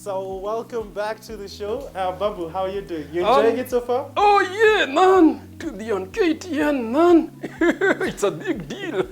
So welcome back to the show. Babu, how are you doing? You enjoying it so far? Oh yeah, man. To the on KTN, man. It's a big deal.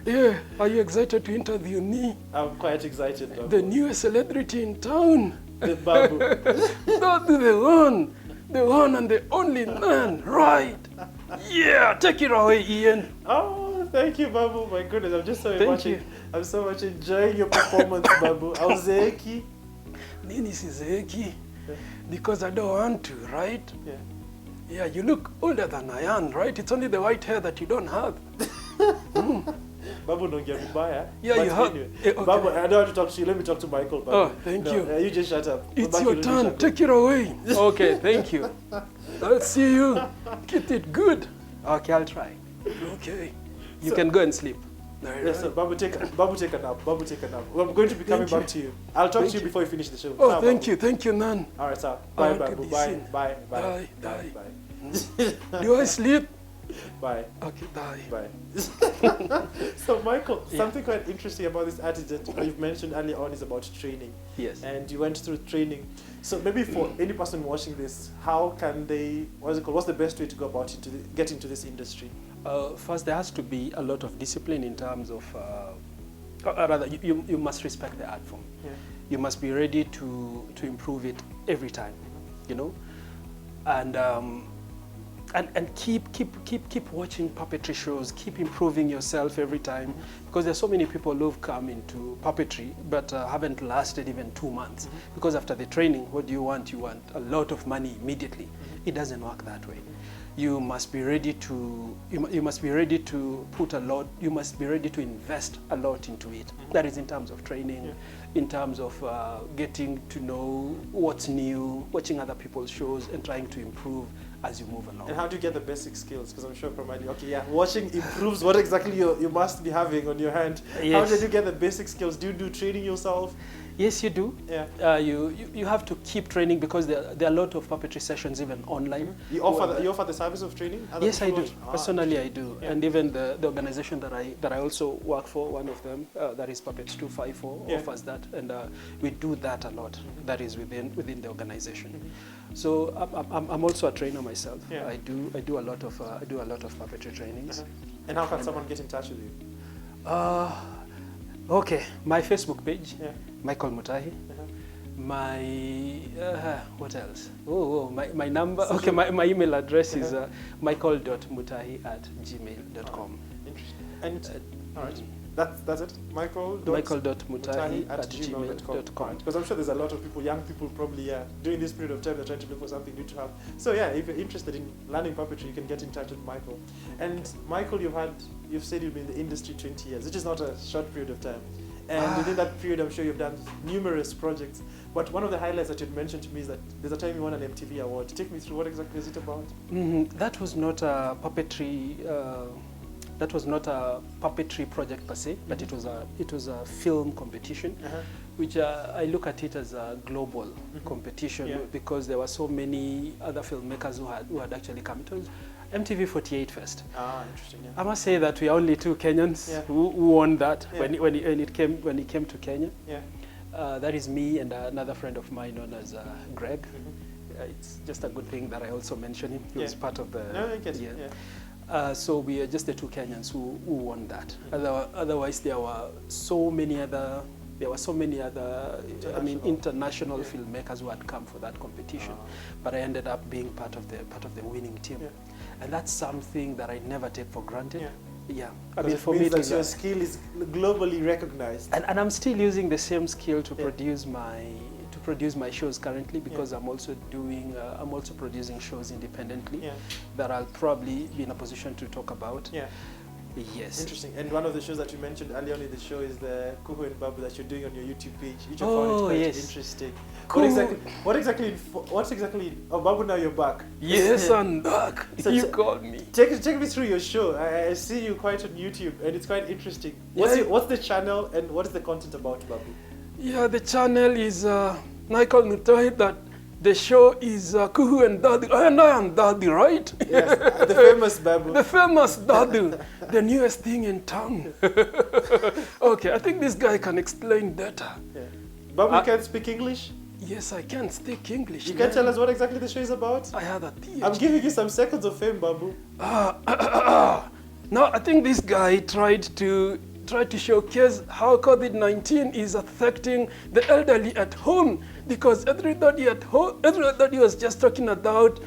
Yeah, are you excited to interview me? I'm quite excited, Babu. The newest celebrity in town. The Babu. Not the one and the only man, right? Yeah, take it away, Ian. Oh, thank you, Babu. My goodness, I'm just so Thank you. I'm so much enjoying your performance, Babu. Auzeeki. Nini sizeki? Because I don't want to, right? Yeah. Yeah, you look older than I am, right? It's only the white hair that you don't have. Babu, don't get me by. Yeah, but you have. anyway, Okay. Babu, I don't want to talk to you. Let me talk to Michael, Babu. Oh, thank you. You just shut up. It's Babu, your you turn. shut up. Take it away. Okay, thank you. I'll see you. Get it good. Okay, I'll try. Okay. You can go and sleep. Yes, sir. Babu, take a nap. Babu, take a nap. I'm going to be coming back to you. I'll talk to you before you finish the show. Oh, thank you. Thank you, Nan. All right, sir. Bye, want to Babu. be Bye. seen. Bye. Bye. Bye. Do I sleep? Bye. Okay, bye. Bye. So, Michael, something quite interesting about this artist that you've mentioned earlier on is about training. Yes. And you went through training. So maybe for any person watching this, how can they, what's the best way to go about get into this industry? First, there has to be a lot of discipline in terms of, rather, you must respect the art form. Yeah. You must be ready to improve it every time, you know, and keep watching puppetry shows, keep improving yourself every time, because there's so many people who've come into puppetry but haven't lasted even 2 months, because after the training, what do you want? You want a lot of money immediately. It doesn't work that way. You must be ready to you must be ready to put a lot. You must be ready to invest a lot into it. That is in terms of training, in terms of getting to know what's new, watching other people's shows, and trying to improve as you move along. And how do you get the basic skills? Because I'm sure primarily, watching improves what exactly you must be having on your hand. Yes. How did you get the basic skills? Do you do training yourself? Yes, you do. Yeah. You have to keep training, because there are a lot of puppetry sessions even online. You offer the service of training? Yes, I do. Personally, I do. Yeah. And even the organization that I also work for, one of them, that is Puppets 254, offers that, and we do that a lot. That is within the organization. So I'm also a trainer myself. Yeah. I do a lot of puppetry trainings. And how can someone get in touch with you? Okay, my Facebook page, Yeah. Michael Mutahi. My what else? My number. So okay, my email address is michael.mutahi@gmail.com. Interesting. And all right, that's it. Michael.mutahi@gmail.com. Because I'm sure there's a lot of people, young people, probably during this period of time, they're trying to look for something new to have. So if you're interested in learning puppetry, you can get in touch with Michael. And Michael, you've said you've been in the industry 20 years, which is not a short period of time. And within that period, I'm sure you've done numerous projects. But one of the highlights that you'd mentioned to me is that there's a time you won an MTV award. Take me through, what exactly is it about? That was not a puppetry. That was not a puppetry project per se, but it was a film competition, which I look at it as a global competition, because there were so many other filmmakers who had actually come. It was MTV 48 Fest. Interesting. Yeah. I must say that we are only 2 Kenyans who won that when it came to Kenya. Yeah. That is me and another friend of mine known as Greg. It's just a good thing that I also mention him. He was part of the. No, I get it. Yeah. So we are just the 2 Kenyans who won that. Otherwise, there were so many other. International filmmakers who had come for that competition, but I ended up being part of the winning team, and that's something that I never take for granted. Yeah, I mean, for me, that your skill is globally recognized, and I'm still using the same skill to produce my shows currently, because I'm also producing shows independently that I'll probably be in a position to talk about. Yes. Interesting. And one of the shows that you mentioned earlier on in the show is the Kuhu and Babu that you're doing on your YouTube page, which I found quite interesting. What's exactly? Oh, Babu, now you're back. Yes, I'm back. So you called me. Take me through your show. I see you quite on YouTube, and it's quite interesting. What's the channel, and what is the content about, Babu? Yeah, the channel is Michael Mutahi, that The show is Kuhu and Daddy, and I am Daddy, right? Yes, the famous Babu. The famous Daddy, the newest thing in town. Okay, I think this guy can explain better. Yeah. Babu can speak English? Yes, I can speak English. You can tell us what exactly the show is about? I had a PhD. I'm giving you some seconds of fame, Babu. Now, I think this guy tried to showcase how COVID-19 is affecting the elderly at home, because everybody at home, everybody was just talking about,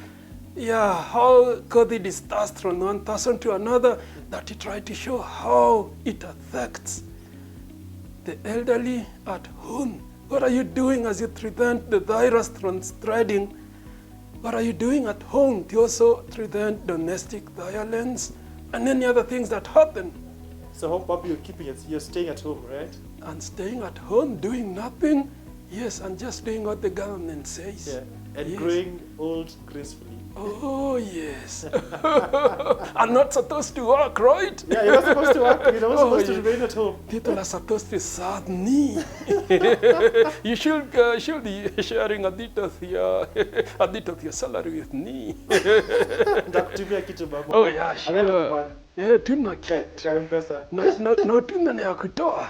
how COVID is passed from one person to another, that he tried to show how it affects the elderly at home. What are you doing as you prevent the virus from spreading? What are you doing at home to also prevent domestic violence and any other things that happen? So how, Babu, you're staying at home, right? And staying at home, doing nothing, yes, and just doing what the government says. Yeah, and yes. growing old gracefully. Oh, yes. I'm not supposed to work, right? Yeah, you're not supposed to work, you're not supposed to remain at home. People are supposed to serve me. You should be sharing a bit of your salary with me. Oh, yeah, sure. Yeah, tuna kit. No tuna ya kutoa.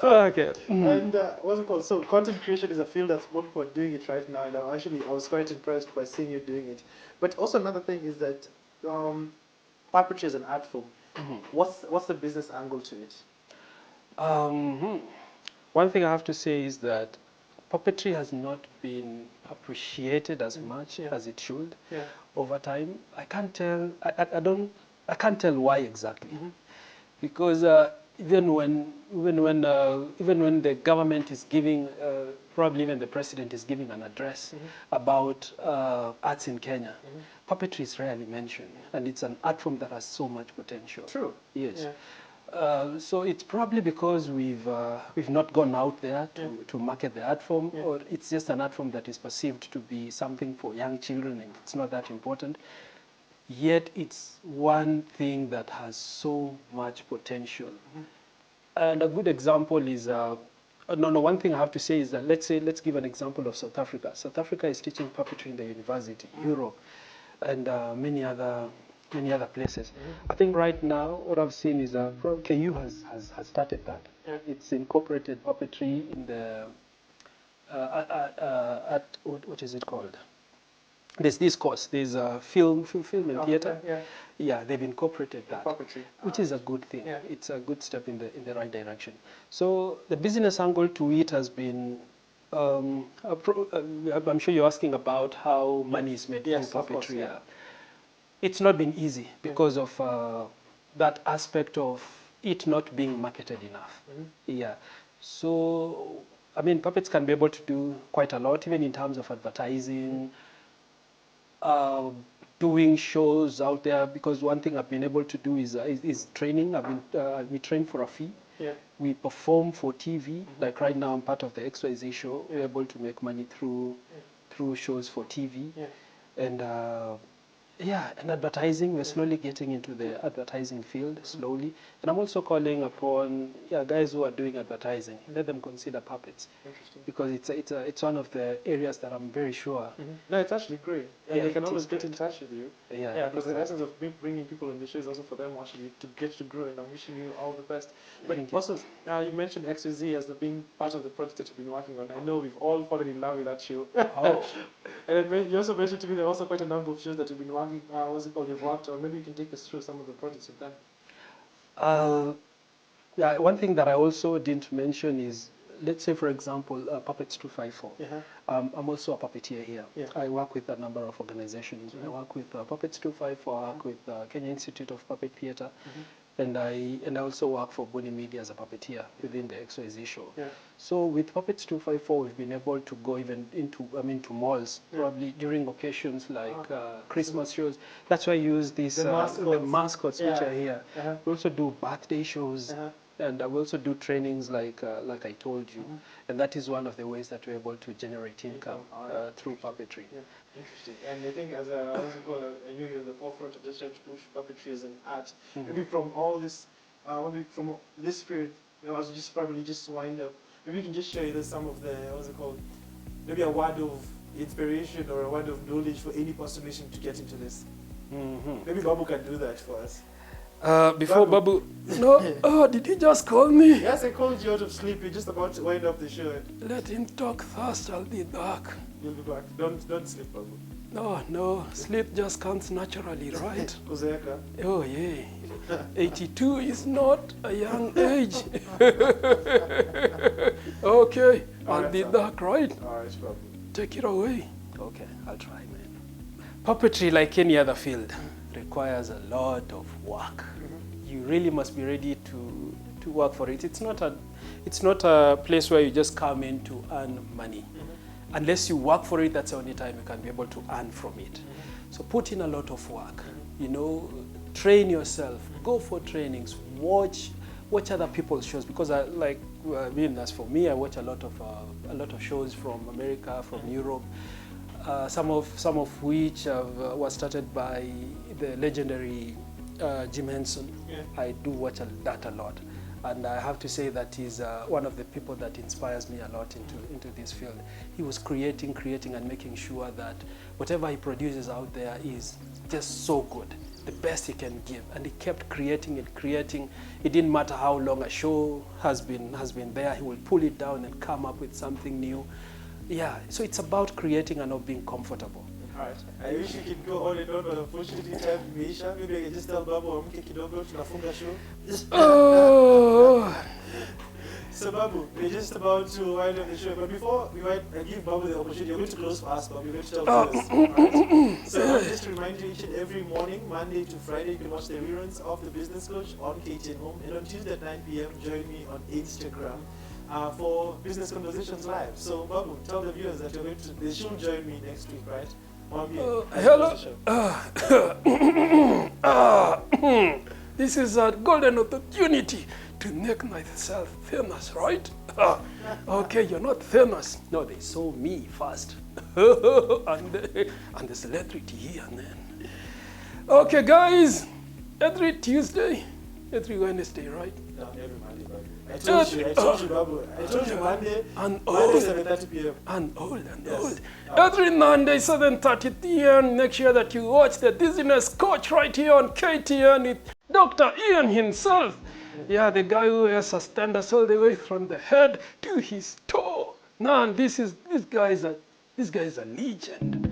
Okay. And what's it called? So content creation is a field that's more people are doing it right now, and I was quite impressed by seeing you doing it. But also another thing is that puppetry is an art form. What's the business angle to it? One thing I have to say is that puppetry has not been appreciated as much as it should over time. I can't tell. I can't tell why exactly, because even when the government is giving, probably even the president is giving an address about arts in Kenya, puppetry is rarely mentioned, and it's an art form that has so much potential. True. Yes. Yeah. So it's probably because we've not gone out there to market the art form, or it's just an art form that is perceived to be something for young children, and it's not that important. Yet it's one thing that has so much potential. And a good example is, one thing I have to say is that let's give an example of South Africa. South Africa is teaching puppetry in the university, Europe, and many other places. I think right now what I've seen is KU has started that. It's incorporated puppetry in the what is it called? There's this course. There's film and theater. Yeah, they've incorporated that, puppetry, which is a good thing. Yeah. It's a good step in the right direction. So the business angle to it has been. I'm sure you're asking about how money is made from puppetry. Course, yeah. It's not been easy because of that aspect of it not being marketed enough. Yeah. So I mean, puppets can be able to do quite a lot, even in terms of advertising. Doing shows out there, because one thing I've been able to do is training. We train for a fee. Yeah. We perform for TV. Like right now, I'm part of the XYZ show. We're able to make money through shows for TV. Yeah. And and advertising. We're slowly getting into the advertising field slowly. And I'm also calling upon guys who are doing advertising. Let them consider puppets. Interesting. Because it's one of the areas that I'm very sure. No, it's actually great. And they can always get in touch with you. Yeah, because the essence of bringing people in the show is also for them actually to get to grow, and I'm wishing you all the best. But also, you mentioned XYZ as being part of the project that you've been working on. I know we've all fallen in love with that show. Oh. And then you also mentioned to me there are also quite a number of shows that you've been working, you've worked on. Maybe you can take us through some of the projects you've done. One thing that I also didn't mention is, let's say, for example, Puppets 254. I'm also a puppeteer here. Yeah. I work with a number of organizations. I work with Puppets 254, I work with Kenya Institute of Puppet Theatre, and I also work for Boni Media as a puppeteer within the XYZ show. Yeah. So with Puppets 254, we've been able to go even into malls, probably during occasions like Christmas shows. That's why I use these the mascots which are here. We also do birthday shows. And I will also do trainings like I told you, and that is one of the ways that we're able to generate income through puppetry. Yeah. Interesting. And I think as I knew you're in the forefront of just trying to push puppetry as an art. Maybe from all this, from this period, I was just probably just wind up. maybe you can just share with us some of the, what's it called? Maybe a word of inspiration or a word of knowledge for any person wishing to get into this. Maybe Babu can do that for us. Before Babu, no, oh, did you just call me? Yes, I called you out of sleep. You're just about to wind up the show. Let him talk first, I'll be back. You'll be back. Don't sleep, Babu. No, sleep just comes naturally, right? Kuzeeka. Oh, yeah. 82 is not a young age. Okay, I'll be back, right? All right, Babu. Take it away. Okay, I'll try, man. Puppetry, like any other field, requires a lot of work. You really must be ready to work for it. It's not a place where you just come in to earn money. Unless you work for it, that's the only time you can be able to earn from it. So put in a lot of work. You know, train yourself. Go for trainings. Watch other people's shows, because as for me, I watch a lot of shows from America, from Europe. Some of which was started by the legendary Jim Henson. Yeah. I do watch that a lot, and I have to say that he's one of the people that inspires me a lot into this field. He was creating and making sure that whatever he produces out there is just so good, the best he can give, and he kept creating. It didn't matter how long a show has been there, he will pull it down and come up with something new. Yeah, so it's about creating and not being comfortable. Alright. I wish we could go on and on, but unfortunately time imeisha. Maybe I can just tell Babu amke kidogo tunafunga show. Oh. So Babu, we're just about to wind up the show, but before we give Babu the opportunity, you're going to close for us, Babu. You're going to tell us. Right? So just to remind you, each and every morning, Monday to Friday, you can watch the reruns of The Business Coach on KTN Home, and on Tuesday at 9 p.m, join me on Instagram for Business Conversations Live. So Babu, tell the viewers that they should join me next week, right? Hello. This is a golden opportunity to make myself famous, right? Okay, you're not famous. No, they saw me first. and the celebrity here and then. Okay, guys, every Tuesday, every Wednesday, right? No, every Monday, Babu. I told you, Babu. I told you Monday, Monday 7:30 p.m. And old. Every Monday, 7:30 p.m. Make sure that you watch the Business Coach right here on KTN with Dr. Ian himself. Yeah, the guy who has suspenders all the way from the head to his toe. Man, this guy is a legend.